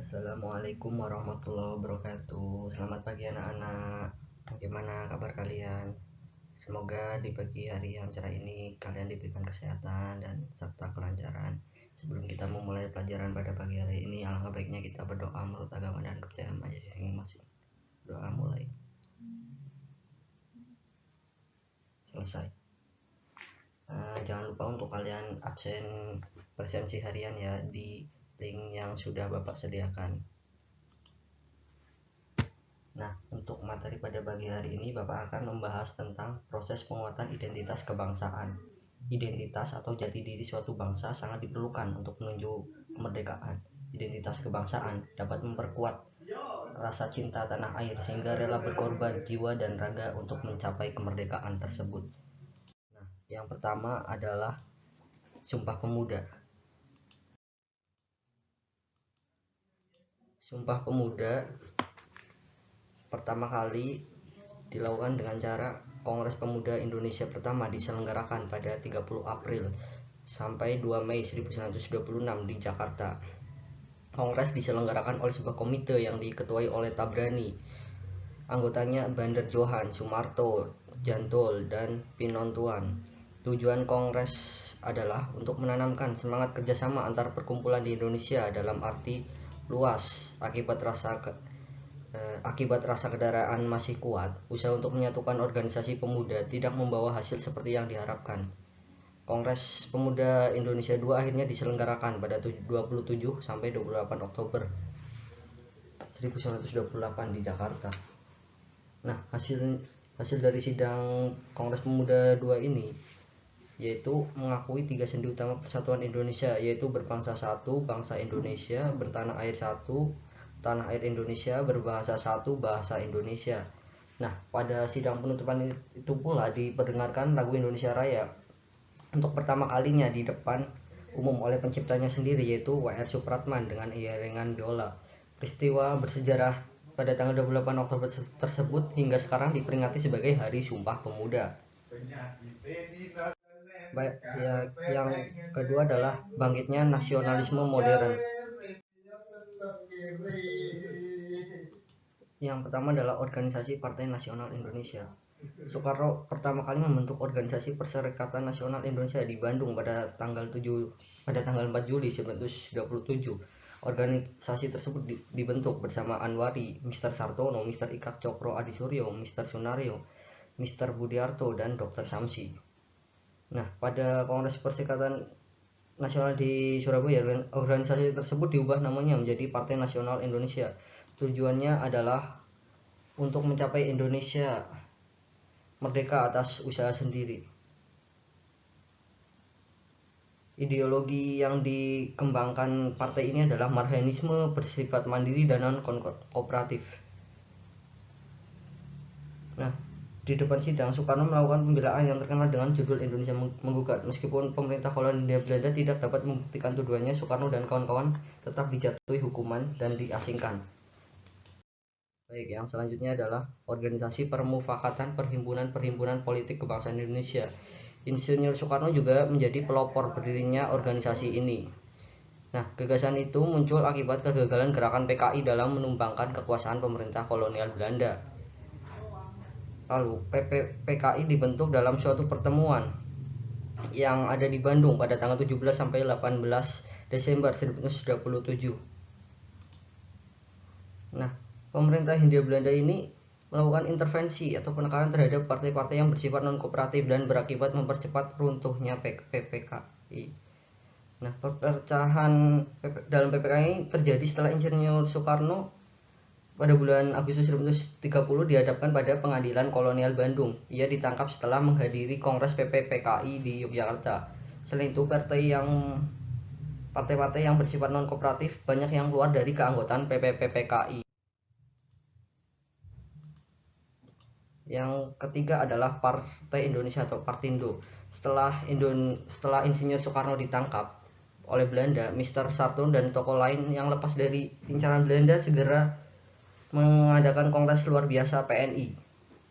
Assalamualaikum warahmatullahi wabarakatuh. Selamat pagi anak-anak. Bagaimana kabar kalian? Semoga di pagi hari yang cerah ini kalian diberikan kesehatan dan serta kelancaran. Sebelum kita memulai pelajaran pada pagi hari ini, alangkah baiknya kita berdoa menurut agama dan kepercayaan masing-masing. Doa mulai. Selesai. Jangan lupa untuk kalian absen presensi harian ya di link yang sudah Bapak sediakan. Nah, untuk materi pada pagi hari ini Bapak akan membahas tentang proses penguatan identitas kebangsaan. Identitas atau jati diri suatu bangsa sangat diperlukan untuk menuju kemerdekaan. Identitas kebangsaan dapat memperkuat rasa cinta tanah air sehingga rela berkorban jiwa dan raga untuk mencapai kemerdekaan tersebut. Nah, yang pertama adalah Sumpah Pemuda. Sumpah Pemuda pertama kali dilakukan dengan cara Kongres Pemuda Indonesia pertama diselenggarakan pada 30 April sampai 2 Mei 1926 di Jakarta. Kongres diselenggarakan oleh sebuah komite yang diketuai oleh Tabrani. Anggotanya Bander Johan, Sumarto, Jantol, dan Pinontuan. Tujuan kongres adalah untuk menanamkan semangat kerjasama antar perkumpulan di Indonesia dalam arti luas. Akibat rasa kedaraan masih kuat, usaha untuk menyatukan organisasi pemuda tidak membawa hasil seperti yang diharapkan. Kongres Pemuda Indonesia II akhirnya diselenggarakan pada 27 sampai 28 Oktober 1928 di Jakarta. Nah, hasil dari sidang Kongres Pemuda II ini yaitu mengakui 3 sendi utama persatuan Indonesia, yaitu berbangsa satu, bangsa Indonesia, bertanah air satu, tanah air Indonesia, berbahasa satu, bahasa Indonesia. Nah, pada sidang penutupan itu pula diperdengarkan lagu Indonesia Raya untuk pertama kalinya di depan umum oleh penciptanya sendiri, yaitu W.R. Supratman dengan iringan biola. Peristiwa bersejarah pada tanggal 28 Oktober tersebut hingga sekarang diperingati sebagai Hari Sumpah Pemuda. Yang kedua adalah bangkitnya nasionalisme modern. Yang pertama adalah organisasi Partai Nasional Indonesia. Soekarno pertama kali membentuk organisasi Perserikatan Nasional Indonesia di Bandung pada tanggal 4 Juli 1927. Organisasi tersebut dibentuk bersama Anwari, Mr. Sartono, Mr. Ikak Cokro Adisuryo, Mr. Sunario, Mr. Budiarto, dan Dr. Samsi. Nah, pada Kongres Perserikatan Nasional di Surabaya, organisasi tersebut diubah namanya menjadi Partai Nasional Indonesia. Tujuannya adalah untuk mencapai Indonesia merdeka atas usaha sendiri. Ideologi yang dikembangkan partai ini adalah marhanisme bersifat mandiri dan non-kooperatif. Nah, di depan sidang, Soekarno melakukan pembelaan yang terkenal dengan judul Indonesia Menggugat. Meskipun pemerintah kolonial Belanda tidak dapat membuktikan tuduhannya, Soekarno dan kawan-kawan tetap dijatuhi hukuman dan diasingkan. Baik, yang selanjutnya adalah organisasi permufakatan perhimpunan politik kebangsaan Indonesia. Insinyur Soekarno juga menjadi pelopor berdirinya organisasi ini. Nah, gagasan itu muncul akibat kegagalan gerakan PKI dalam menumbangkan kekuasaan pemerintah kolonial Belanda. Lalu, PKI dibentuk dalam suatu pertemuan yang ada di Bandung pada tanggal 17 sampai 18 Desember 1927. Nah, pemerintah Hindia Belanda ini melakukan intervensi atau penekanan terhadap partai-partai yang bersifat non-kooperatif dan berakibat mempercepat runtuhnya PPKI. Nah, perpecahan dalam PPKI terjadi setelah Insinyur Soekarno pada bulan Agustus 1930 dihadapkan pada pengadilan kolonial Bandung. Ia ditangkap setelah menghadiri Kongres PPKI di Yogyakarta. Selain itu, partai-partai yang bersifat non-kooperatif banyak yang keluar dari keanggotaan PPKI. Yang ketiga adalah Partai Indonesia atau Partindo. Setelah Insinyur Soekarno ditangkap oleh Belanda, Mr. Sartono dan tokoh lain yang lepas dari incaran Belanda segera mengadakan kongres luar biasa PNI.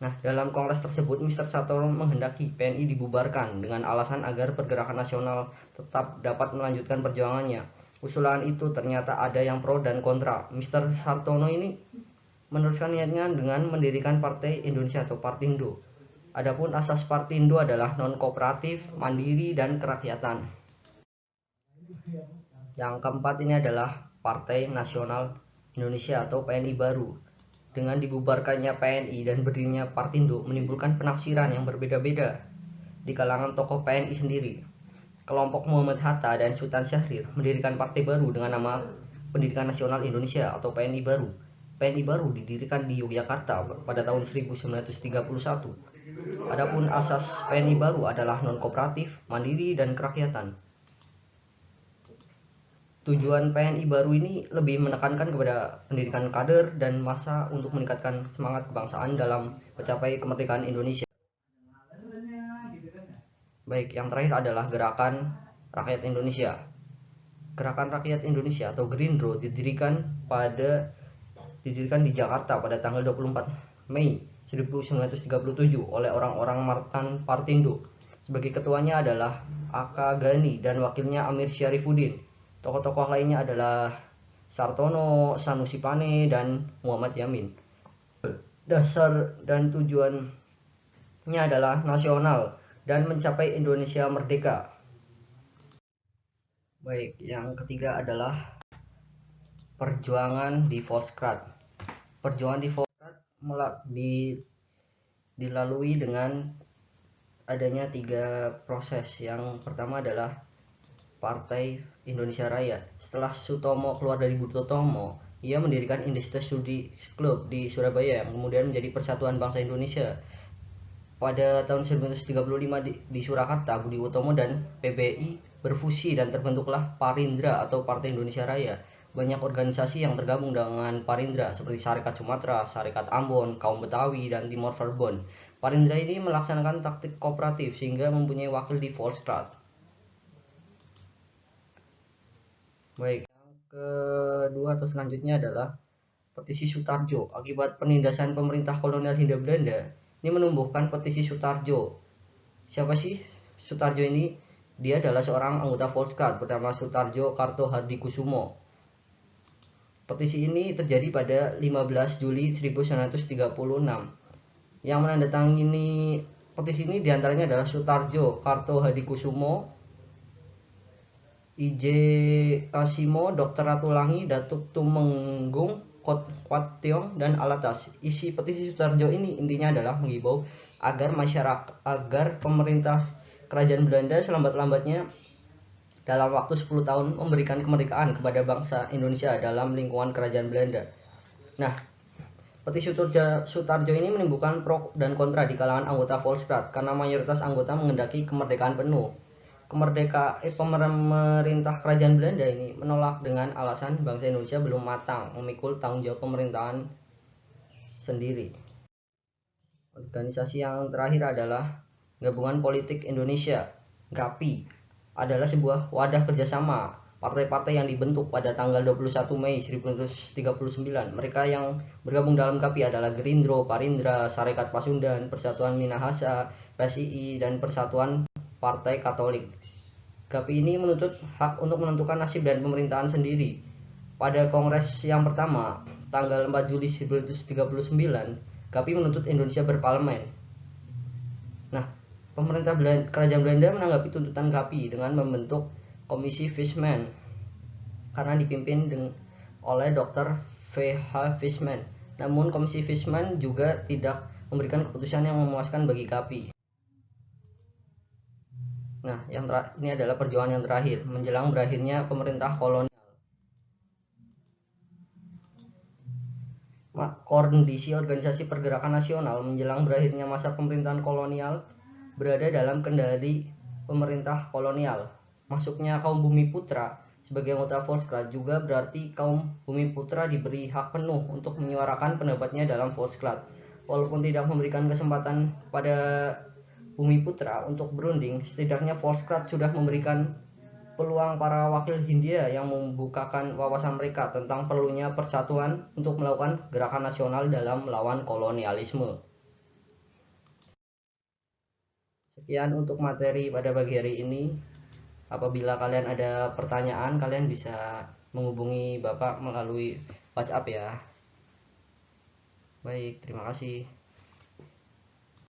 Nah, dalam kongres tersebut Mr. Sartono menghendaki PNI dibubarkan dengan alasan agar pergerakan nasional tetap dapat melanjutkan perjuangannya. Usulan itu ternyata ada yang pro dan kontra. Mr. Sartono ini meneruskan niatnya dengan mendirikan Partai Indonesia atau Partindo. Adapun asas Partindo adalah non-kooperatif, mandiri, dan kerakyatan. Yang keempat ini adalah Partai Nasional Indonesia atau PNI baru. Dengan dibubarkannya PNI dan berdirinya Partindo menimbulkan penafsiran yang berbeda-beda di kalangan tokoh PNI sendiri. Kelompok Muhammad Hatta dan Sultan Syahrir mendirikan partai baru dengan nama Pendidikan Nasional Indonesia atau PNI baru. PNI baru didirikan di Yogyakarta pada tahun 1931. Adapun asas PNI baru adalah non-kooperatif, mandiri, dan kerakyatan. Tujuan PNI baru ini lebih menekankan kepada pendidikan kader dan massa untuk meningkatkan semangat kebangsaan dalam mencapai kemerdekaan Indonesia. Baik, yang terakhir adalah Gerakan Rakyat Indonesia. Gerakan Rakyat Indonesia atau Gerindra didirikan di Jakarta pada tanggal 24 Mei 1937 oleh orang-orang mantan Partindo. Sebagai ketuanya adalah A.K. Ghani dan wakilnya Amir Syarifuddin. Tokoh-tokoh lainnya adalah Sartono, Sanusi Pane, dan Muhammad Yamin. Dasar dan tujuannya adalah nasional dan mencapai Indonesia merdeka. Baik, yang ketiga adalah perjuangan di Volkskrad. Perjuangan di Volkskrad dilalui dengan adanya 3 proses. Yang pertama adalah Partai Indonesia Raya. Setelah Sutomo keluar dari Butotomo, ia mendirikan Industri Studi Club di Surabaya yang kemudian menjadi Persatuan Bangsa Indonesia. Pada tahun 1935 di Surakarta, Budi Utomo dan PBI berfusi dan terbentuklah Parindra atau Partai Indonesia Raya. Banyak organisasi yang tergabung dengan Parindra seperti Sarekat Sumatera, Sarekat Ambon, Kaum Betawi, dan Timor Verbon. Parindra ini melaksanakan taktik kooperatif sehingga mempunyai wakil di Volkskrad. Baik, yang kedua atau selanjutnya adalah petisi Sutarjo. Akibat penindasan pemerintah kolonial Hindia Belanda, ini menumbuhkan petisi Sutarjo. Siapa sih Sutarjo ini? Dia adalah seorang anggota Volkskrad bernama Sutarjo Kartohardikusumo. Petisi ini terjadi pada 15 Juli 1936. Yang menandatangani petisi ini diantaranya adalah Sutarjo Kartohardikusumo, I.J. Kasimo, Dr. Ratulangi, Datuk Tumenggung, Kwationg, dan Alatas. Isi petisi Sutarjo ini intinya adalah mengimbau agar pemerintah kerajaan Belanda selambat-lambatnya dalam waktu 10 tahun memberikan kemerdekaan kepada bangsa Indonesia dalam lingkungan kerajaan Belanda. Nah, petisi Sutarjo ini menimbulkan pro dan kontra di kalangan anggota Volkskrad karena mayoritas anggota menghendaki kemerdekaan penuh. Pemerintah kerajaan Belanda ini menolak dengan alasan bangsa Indonesia belum matang memikul tanggung jawab pemerintahan sendiri. Organisasi yang terakhir adalah Gabungan Politik Indonesia, GAPI, adalah sebuah wadah kerjasama partai-partai yang dibentuk pada tanggal 21 Mei 1939. Mereka yang bergabung dalam GAPI adalah Gerindra, Parindra, Sarekat Pasundan, Persatuan Minahasa, PSII, dan Persatuan Partai Katolik. GAPI ini menuntut hak untuk menentukan nasib dan pemerintahan sendiri. Pada kongres yang pertama, tanggal 4 Juli 1939, GAPI menuntut Indonesia berparlemen. Nah, kerajaan Belanda menanggapi tuntutan GAPI dengan membentuk Komisi Viseman karena dipimpin oleh Dr. V.H. Viseman. Namun Komisi Viseman juga tidak memberikan keputusan yang memuaskan bagi GAPI. Nah, ini adalah perjuangan yang terakhir menjelang berakhirnya pemerintah kolonial. Kondisi organisasi pergerakan nasional menjelang berakhirnya masa pemerintahan kolonial berada dalam kendali pemerintah kolonial. Masuknya kaum Bumi Putra sebagai anggota Volkskrad juga berarti kaum Bumi Putra diberi hak penuh untuk menyuarakan pendapatnya dalam Volkskrad. Walaupun tidak memberikan kesempatan pada Bumi Putra untuk berunding, setidaknya Volkskrad sudah memberikan peluang para wakil Hindia yang membukakan wawasan mereka tentang perlunya persatuan untuk melakukan gerakan nasional dalam melawan kolonialisme. Sekian untuk materi pada pagi hari ini. Apabila kalian ada pertanyaan, kalian bisa menghubungi Bapak melalui WhatsApp ya. Baik, terima kasih.